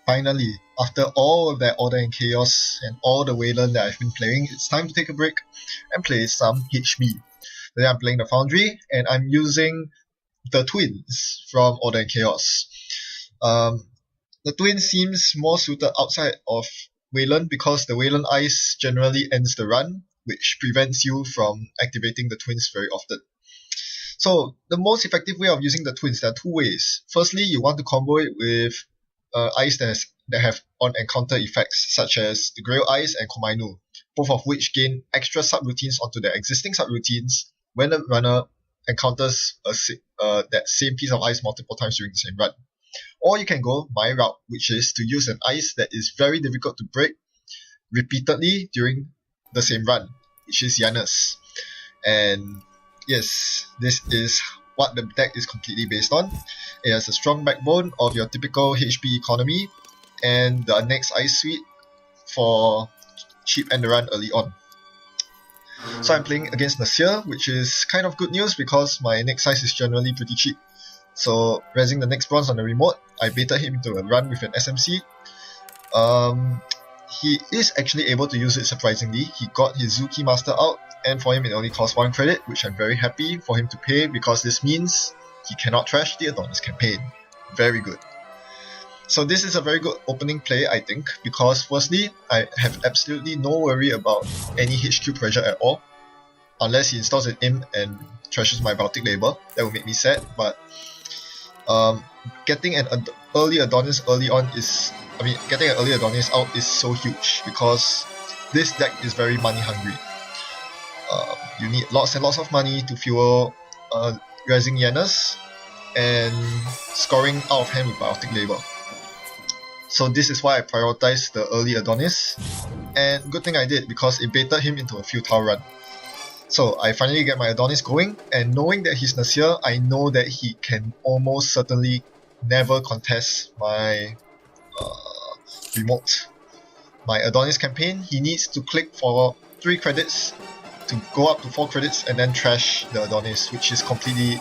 Finally, after all of that order and chaos and all the Wayland that I've been playing, it's time to take a break and play some HB. Today I'm playing the Foundry, and I'm using the Twins from Order and Chaos. The Twin seems more suited outside of Wayland because the Wayland Ice generally ends the run, which prevents you from activating the Twins very often. So the most effective way of using the Twins, there are two ways. Firstly, you want to combo it with ice that have on-encounter effects, such as the Grail Ice and Komainu, both of which gain extra subroutines onto their existing subroutines when the runner encounters that same piece of ice multiple times during the same run. Or you can go my route, which is to use an ice that is very difficult to break repeatedly during the same run, which is JANUS. And yes, this is what the deck is completely based on. It has a strong backbone of your typical HP economy and the next ice suite for cheap end the run early on. So I'm playing against Nasir, which is kind of good news because my next size is generally pretty cheap. So raising the next bronze on the remote, I baited him into a run with an SMC. He is actually able to use it surprisingly. He got his Zuki Master out, and for him it only costs 1 credit, which I'm very happy for him to pay because this means he cannot trash the Adonis campaign. Very good. So this is a very good opening play, I think, because firstly, I have absolutely no worry about any HQ pressure at all. Unless he installs an imp and trashes my Baltic label, that would make me sad, but getting an early Adonis early on is... getting an early Adonis out is so huge because this deck is very money hungry. You need lots and lots of money to fuel raising JANUS and scoring out of hand with Baltic label. So this is why I prioritized the early Adonis, and good thing I did because it baited him into a futile run. So I finally get my Adonis going, and knowing that he's Nasir, I know that he can almost certainly never contest my remote. My Adonis campaign, he needs to click for 3 credits to go up to 4 credits and then trash the Adonis, which is completely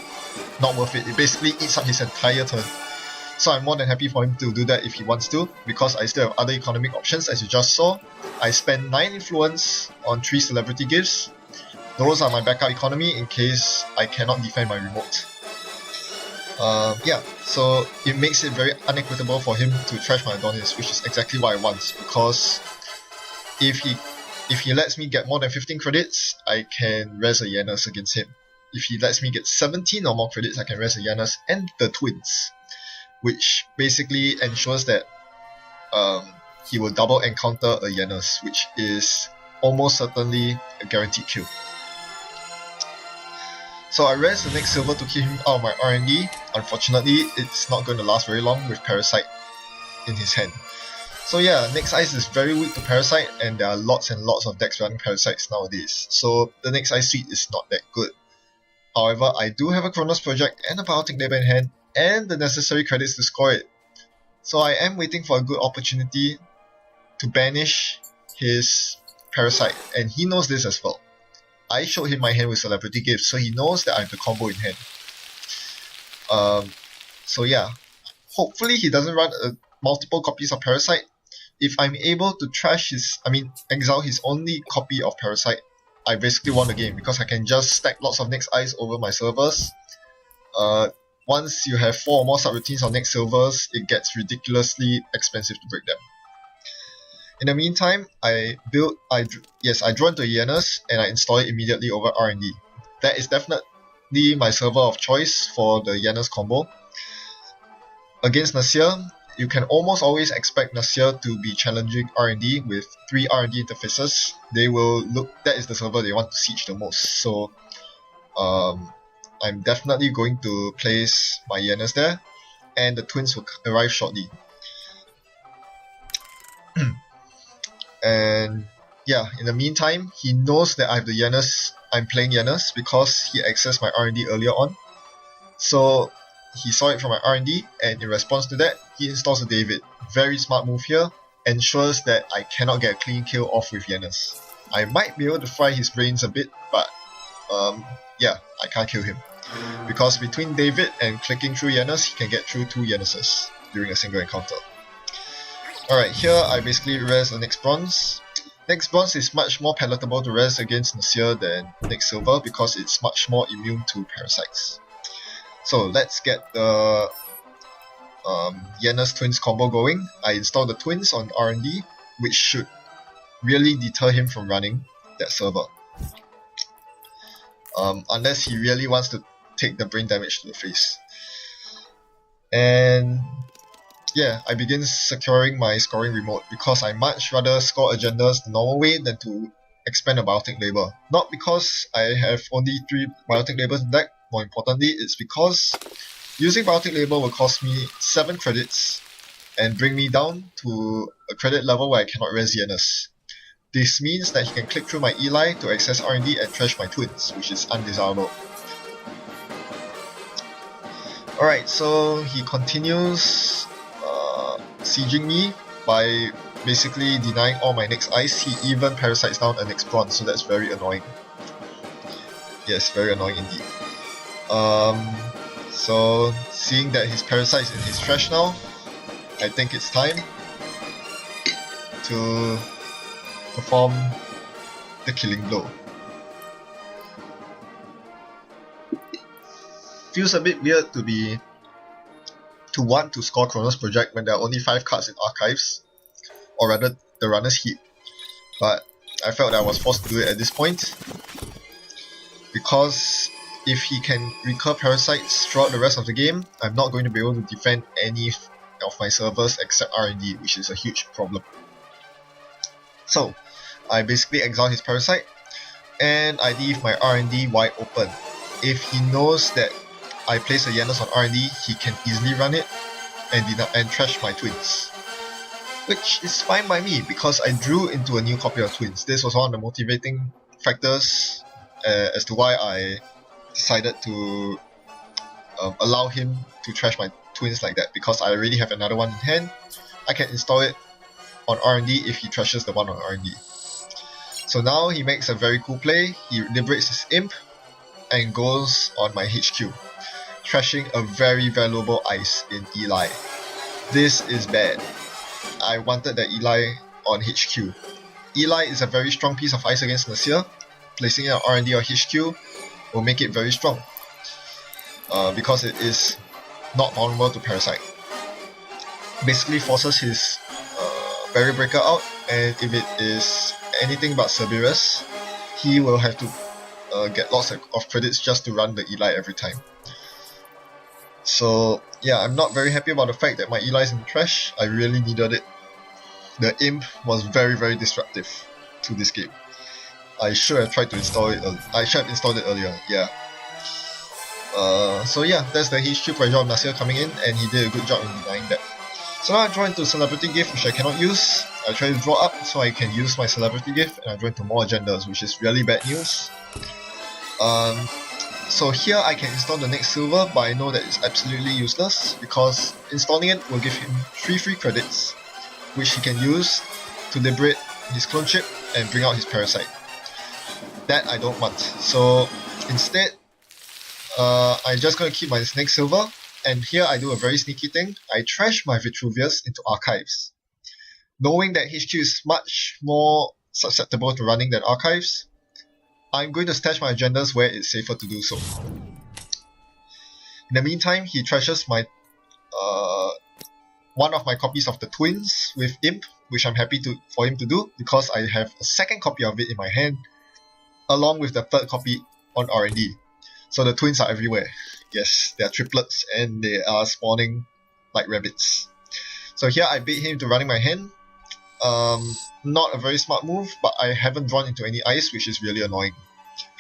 not worth it. It basically eats up his entire turn. So I'm more than happy for him to do that if he wants to, because I still have other economic options as you just saw. I spent 9 influence on 3 celebrity gifts. Those are my backup economy in case I cannot defend my remote. So it makes it very unequitable for him to trash my Adonis, which is exactly what I want, because if he lets me get more than 15 credits, I can res a JANUS against him. If he lets me get 17 or more credits, I can res a JANUS and the Twins, which basically ensures that he will double encounter a JANUS, which is almost certainly a guaranteed kill. So I res the next silver to keep him out of my R&D. Unfortunately, it's not going to last very long with Parasite in his hand. So yeah, next ice is very weak to Parasite, and there are lots and lots of decks running Parasites nowadays. So the next ice suite is not that good. However, I do have a Chronos project and a Baltic label in hand, and the necessary credits to score it. So I am waiting for a good opportunity to banish his Parasite, and he knows this as well. I showed him my hand with Celebrity Gifts, so he knows that I have the combo in hand. So yeah, hopefully he doesn't run multiple copies of Parasite. If I'm able to exile his only copy of Parasite, I basically won the game because I can just stack lots of next ice over my servers. Once you have 4 or more subroutines on next silvers, it gets ridiculously expensive to break them. In the meantime, I draw into a JANUS and I install it immediately over R&D. That is definitely my server of choice for the JANUS combo. Against Nasir, you can almost always expect Nasir to be challenging R&D with 3 R&D interfaces. That is the server they want to siege the most. So I'm definitely going to place my JANUS there, and the Twins will arrive shortly. And yeah, in the meantime, he knows that I have the JANUS. I'm playing JANUS because he accessed my R&D earlier on. So he saw it from my R&D, and in response to that, he installs a David. Very smart move here, ensures that I cannot get a clean kill off with JANUS. I might be able to fry his brains a bit, but yeah, I can't kill him. Because between David and clicking through JANUS, he can get through 2 JANUSes during a single encounter. Alright, here I basically res the next bronze. Next bronze is much more palatable to res against Nasir than next silver because it's much more immune to parasites. So let's get the JANUS twins combo going. I install the twins on R&D, which should really deter him from running that server. Unless he really wants to take the brain damage to the face. And yeah, I begin securing my scoring remote because I much rather score agendas the normal way than to expend a biotic labor. Not because I have only 3 biotic labors in deck, more importantly, it's because using biotic labor will cost me 7 credits and bring me down to a credit level where I cannot res JANUS. This means that he can click through my Eli to access R&D and trash my twins, which is undesirable. Alright, so he continues sieging me by basically denying all my next ice. He even parasites down a next bronze, so that's very annoying. Yes, very annoying indeed. So seeing that his parasite is in his trash now, I think it's time to perform the killing blow. Feels a bit weird to want to score Chronos Project when there are only 5 cards in archives, or rather the runner's heap. But I felt that I was forced to do it at this point, because if he can recur parasites throughout the rest of the game, I'm not going to be able to defend any of my servers except R&D, which is a huge problem. So I basically exile his parasite, and I leave my R&D wide open. If he knows that I place a JANUS on R&D, he can easily run it and trash my twins. Which is fine by me, because I drew into a new copy of twins. This was one of the motivating factors as to why I decided to allow him to trash my twins like that, because I already have another one in hand. I can install it on R&D if he trashes the one on R&D. So now he makes a very cool play. He liberates his imp and goes on my HQ, trashing a very valuable ice in Eli. This is bad. I wanted that Eli on HQ. Eli is a very strong piece of ice against Nasir. Placing it on R&D or HQ will make it very strong, because it is not vulnerable to parasite. Basically forces his barrier breaker out, and if it is anything but Cerberus, he will have to get lots of credits just to run the Eli every time. So yeah, I'm not very happy about the fact that my Eli is in the trash. I really needed it. The imp was very, very disruptive to this game. I should have tried to install it. I should have installed it earlier. Yeah. So yeah, that's the HQ pressure of Nasir coming in, and he did a good job in denying that. So now I draw into Celebrity Gift, which I cannot use. I try to draw up so I can use my Celebrity Gift, and I draw into more agendas, which is really bad news. So here I can install the next silver, but I know that it's absolutely useless, because installing it will give him 3 free credits, which he can use to liberate his clone chip and bring out his parasite. That I don't want. So instead, I'm just going to keep my next silver, and here I do a very sneaky thing. I trash my Vitruvius into archives. Knowing that HQ is much more susceptible to running than archives, I'm going to stash my agendas where it's safer to do so. In the meantime, he trashes my one of my copies of the twins with Imp, which I'm happy for him to do, because I have a second copy of it in my hand, along with the third copy on R&D. So the twins are everywhere. Yes, they are triplets, and they are spawning like rabbits. So here I bait him to running my hand. Not a very smart move, but I haven't drawn into any ice, which is really annoying.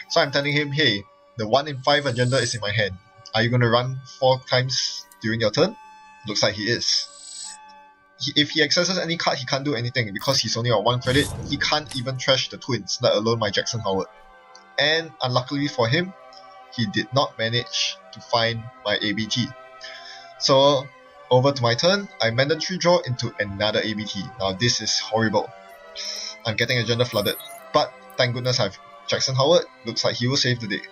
So I'm telling him, hey, the 1 in 5 agenda is in my hand. Are you going to run 4 times during your turn? Looks like he is. If he accesses any card, he can't do anything, because he's only on 1 credit. He can't even trash the twins, let alone my Jackson Howard. And unluckily for him, he did not manage to find my ABT. So over to my turn, I mandatory draw into another ABT. Now this is horrible. I'm getting agenda flooded, but thank goodness I have Jackson Howard. Looks like he will save the day.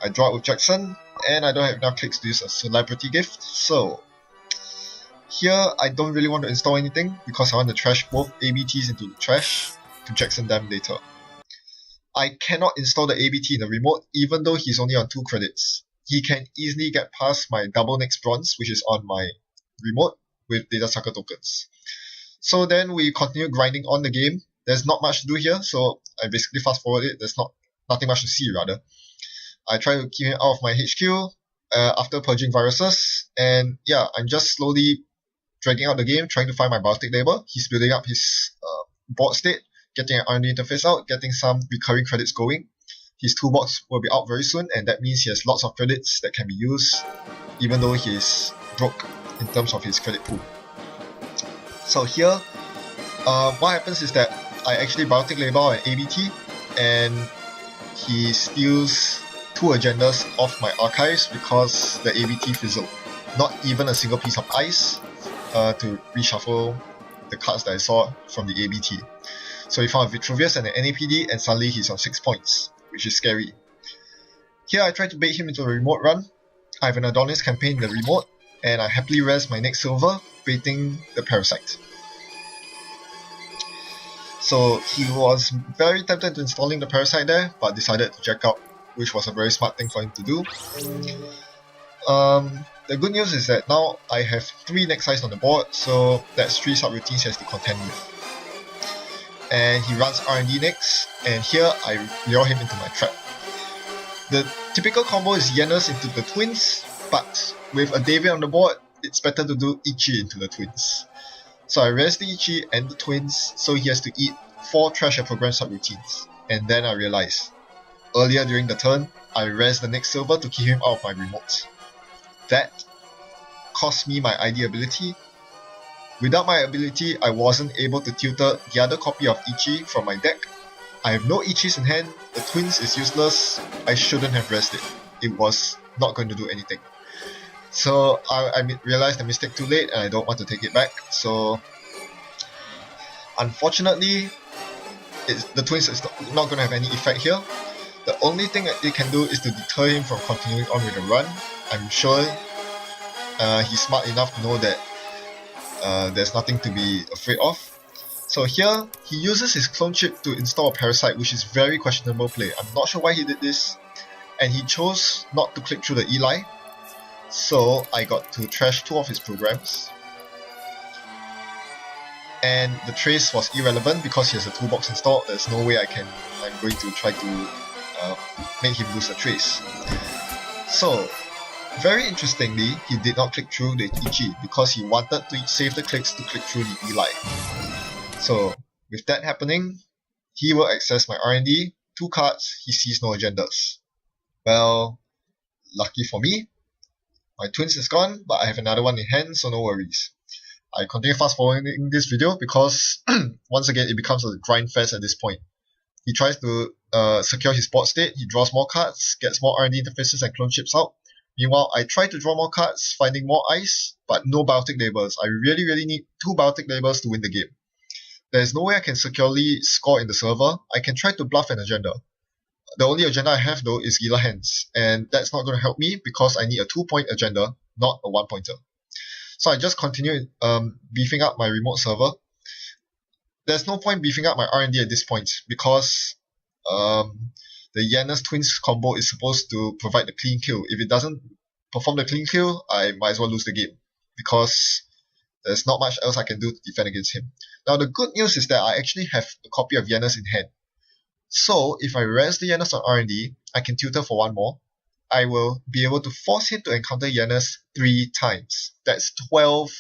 I draw it with Jackson, and I don't have enough clicks to use a Celebrity Gift, so Here, I don't really want to install anything because I want to trash both ABTs into the trash to Jackson them later. I cannot install the ABT in the remote even though he's only on 2 credits. He can easily get past my double next bronze, which is on my remote, with data sucker tokens. So then we continue grinding on the game. There's not much to do here, so I basically fast forward it. There's nothing much to see rather. I try to keep him out of my HQ after purging viruses, and yeah, I'm just slowly dragging out the game, trying to find my Baltic labor. He's building up his board state, getting an R&D interface out, getting some recurring credits going. His toolbox will be out very soon, and that means he has lots of credits that can be used, even though he is broke in terms of his credit pool. So here, what happens is that I actually Baltic label an ABT, and he steals 2 agendas off my archives because the ABT fizzled. Not even a single piece of ice to reshuffle the cards that I saw from the ABT. So he found a Vitruvius and an NAPD, and suddenly he's on 6 points, which is scary. Here I try to bait him into a remote run. I have an Adonis campaign in the remote, and I happily res my next silver, baiting the Parasite. So he was very tempted to installing the Parasite there, but decided to jack out, which was a very smart thing for him to do. The good news is that now I have 3 next size on the board, so that's 3 subroutines he has to contend with. And he runs R&D next, and here I lure him into my trap. The typical combo is JANUS into the twins, but with a David on the board, it's better to do Ichi into the twins. So I res the Ichi and the twins, so he has to eat 4 trash and program subroutines. And then I realized, earlier during the turn, I res the next silver to keep him out of my remote. That cost me my ID ability. Without my ability, I wasn't able to tutor the other copy of Ichi from my deck. I have no Ichis in hand, the twins is useless, I shouldn't have rested. It was not going to do anything. So I realized the mistake too late and I don't want to take it back. So unfortunately, the twins is not going to have any effect here. The only thing that it can do is to deter him from continuing on with the run. I'm sure he's smart enough to know that there's nothing to be afraid of. So here, he uses his clone chip to install a Parasite, which is very questionable play. I'm not sure why he did this, and he chose not to click through the Eli. So I got to trash 2 of his programs. And the trace was irrelevant because he has a toolbox installed. There's no way I'm going to try to make him lose the trace. So, very interestingly, he did not click through the Ichi because he wanted to save the clicks to click through the Eli. So, with that happening, he will access my R&D, 2 cards, he sees no agendas. Well, lucky for me, my twins is gone, but I have another one in hand, so no worries. I continue fast forwarding this video because, once again, it becomes a grind fest at this point. He tries to secure his board state, he draws more cards, gets more R&D interfaces and clone chips out. Meanwhile, I try to draw more cards, finding more ice, but no Baltic labels. I really need 2 Baltic labels to win the game. There's no way I can securely score in the server. I can try to bluff an agenda. The only agenda I have though is Gila Hands, and that's not going to help me because I need a 2-point agenda, not a 1-pointer. So I just continue beefing up my remote server. There's no point beefing up my R&D at this point because the JANUS Twins combo is supposed to provide the clean kill. If it doesn't perform the clean kill, I might as well lose the game because there's not much else I can do to defend against him. Now the good news is that I actually have a copy of JANUS in hand. So if I res the JANUS on R&D, I can tutor for 1 more. I will be able to force him to encounter JANUS 3 times. That's 12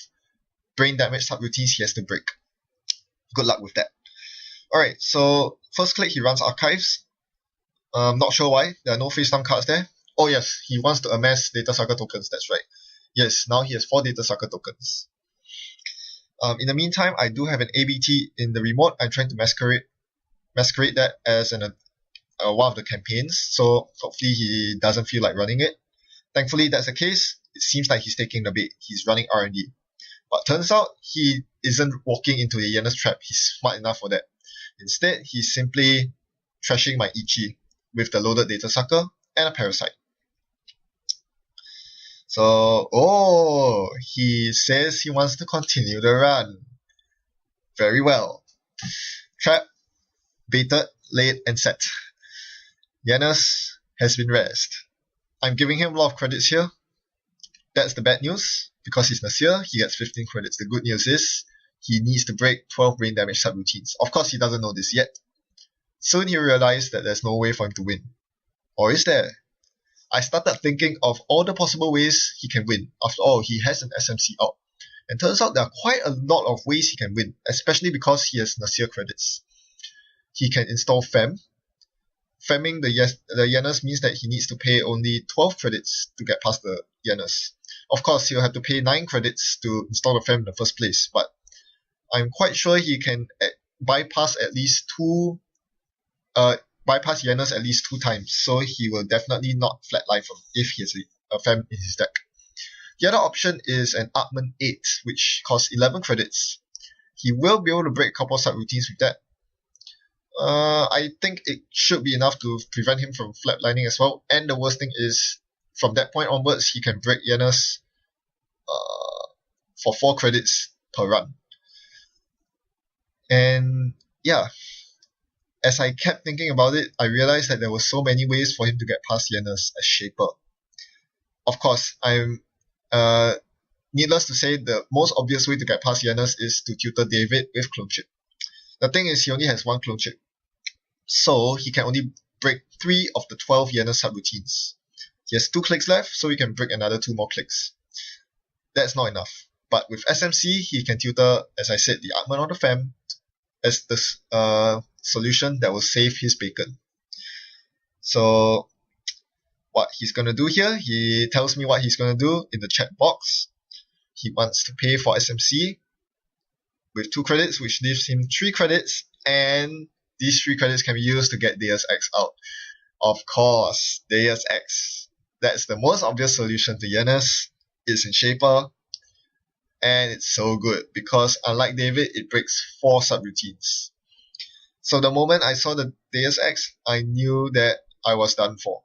brain damage subroutines he has to break. Good luck with that. Alright, so first click he runs archives. Not sure why, there are no face down cards there. Oh yes, he wants to amass data sucker tokens, that's right. Yes, now he has 4 data sucker tokens. In the meantime, I do have an ABT in the remote. I'm trying to masquerade that as one of the campaigns, so hopefully he doesn't feel like running it. Thankfully that's the case. It seems like he's taking the bait. He's running R&D. But turns out he isn't walking into the JANUS trap. He's smart enough for that. Instead, he's simply trashing my Ichi with the loaded data sucker and a Parasite. So, oh, he says he wants to continue the run. Very well. Trap, baited, laid, and set. JANUS has been razzed. I'm giving him a lot of credits here. That's the bad news. Because he's Nasir, he gets 15 credits. The good news is, he needs to break 12 brain damage subroutines. Of course, he doesn't know this yet. Soon he'll realize that there's no way for him to win. Or is there? I started thinking of all the possible ways he can win. After all, he has an SMC out. And turns out there are quite a lot of ways he can win, especially because he has Nasir credits. He can install Fem. Femming the JANUS means that he needs to pay only 12 credits to get past the JANUS. Of course, he'll have to pay 9 credits to install the Fem in the first place, but I'm quite sure he can bypass at least bypass JANUS at least 2 times, so he will definitely not flatline if he has a Fem in his deck. The other option is an Artman 8, which costs 11 credits. He will be able to break a couple of subroutines with that. I think it should be enough to prevent him from flatlining as well, and the worst thing is, from that point onwards, he can break JANUS for 4 credits per run. And yeah, as I kept thinking about it, I realized that there were so many ways for him to get past JANUS as Shaper. Of course, needless to say, the most obvious way to get past JANUS is to tutor David with clone chip. The thing is, he only has 1 clone chip, so he can only break 3 of the 12 JANUS subroutines. He has 2 clicks left, so he can break another 2 more clicks. That's not enough. But with SMC, he can tutor, as I said, the Artman or the Fem as the solution that will save his bacon. So what he's going to do here, he tells me what he's going to do in the chat box. He wants to pay for SMC with 2 credits, which leaves him 3 credits, and these 3 credits can be used to get Deus Ex out. Of course, Deus Ex. That's the most obvious solution to JANUS. It's in Shaper, and it's so good because unlike David, it breaks 4 subroutines. So the moment I saw the Deus Ex, I knew that I was done for.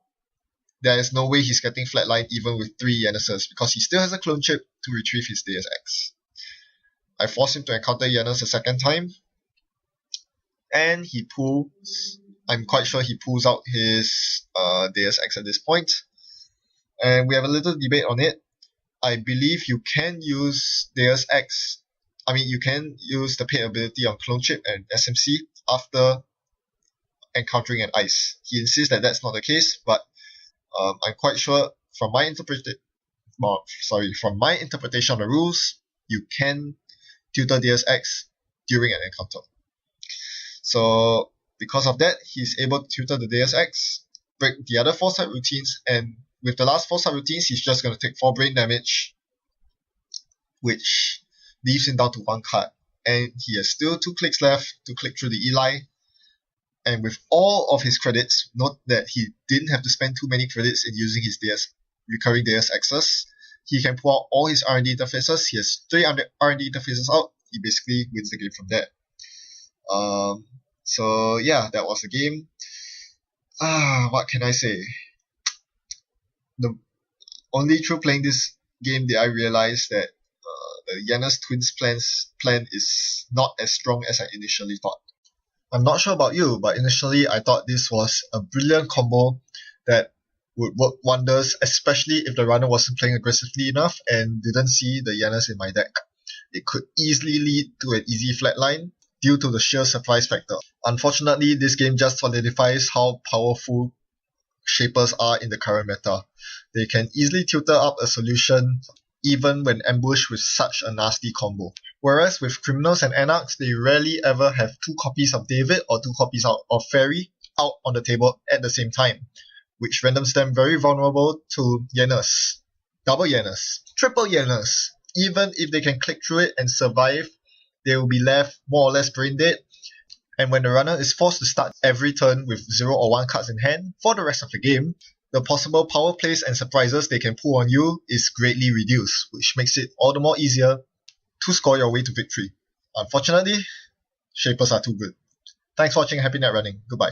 There is no way he's getting flatlined even with 3 JANUSes because he still has a clone chip to retrieve his Deus Ex. I forced him to encounter JANUS a second time, and he pulls. I'm quite sure he pulls out his Deus Ex at this point, and we have a little debate on it. I believe you can use Deus Ex. I mean, you can use the paid ability on clone chip and SMC after encountering an ice. He insists that that's not the case, but I'm quite sure from my interpretation of the rules, you can tutor Deus Ex during an encounter. So because of that, he's able to tutor the Deus Ex, break the other 4 subroutines, and with the last 4 subroutines, he's just going to take 4 brain damage, which leaves him down to 1 card. And he has still 2 clicks left to click through the Eli. And with all of his credits, note that he didn't have to spend too many credits in using his recurring Deus Exes. He can pull out all his R&D interfaces. He has 3 R&D interfaces out. He basically wins the game from there. So yeah, that was the game. What can I say? The only through playing this game did I realize that the JANUS Twins plan is not as strong as I initially thought. I'm not sure about you, but initially I thought this was a brilliant combo that would work wonders, especially if the runner wasn't playing aggressively enough and didn't see the JANUS in my deck. It could easily lead to an easy flatline due to the sheer surprise factor. Unfortunately, this game just solidifies how powerful Shapers are in the current meta. They can easily tutor up a solution even when ambushed with such a nasty combo. Whereas with Criminals and Anarchs, they rarely ever have 2 copies of David or 2 copies of Fairy out on the table at the same time, which renders them very vulnerable to JANUS. Double JANUS, triple JANUS. Even if they can click through it and survive, they will be left more or less brain dead. And when the runner is forced to start every turn with 0 or 1 cards in hand for the rest of the game, the possible power plays and surprises they can pull on you is greatly reduced, which makes it all the more easier to score your way to victory. Unfortunately, Shapers are too good. Thanks for watching. Happy net running. Goodbye.